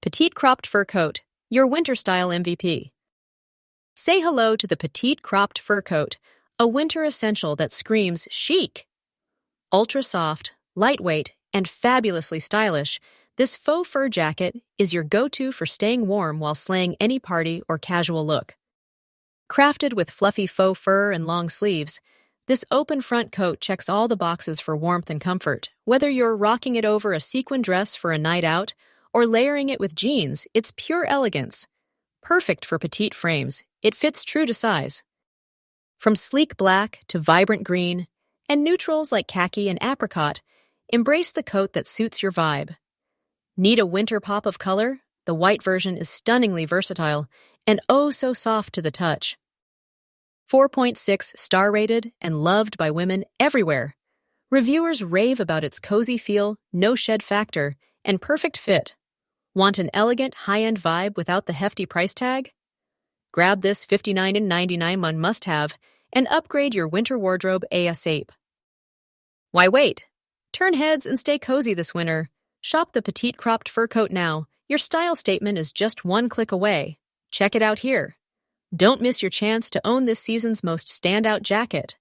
Petite cropped fur coat, your winter style MVP. Say hello to the petite cropped fur coat, a winter essential that screams chic. Ultra soft, lightweight, and fabulously stylish, this faux fur jacket is your go-to for staying warm while slaying any party or casual look. Crafted with fluffy faux fur and long sleeves, this open front coat checks all the boxes for warmth and comfort. Whether you're rocking it over a sequin dress for a night out or layering it with jeans, it's pure elegance. Perfect for petite frames, it fits true to size. From sleek black to vibrant green, and neutrals like khaki and apricot, embrace the coat that suits your vibe. Need a winter pop of color? The white version is stunningly versatile and oh so soft to the touch. 4.6 star rated and loved by women everywhere. Reviewers rave about its cozy feel, no shed factor, and perfect fit. Want an elegant, high-end vibe without the hefty price tag? Grab this $59.99 must-have and upgrade your winter wardrobe ASAP. Why wait? Turn heads and stay cozy this winter. Shop the petite cropped fur coat now. Your style statement is just one click away. Check it out here. Don't miss your chance to own this season's most standout jacket.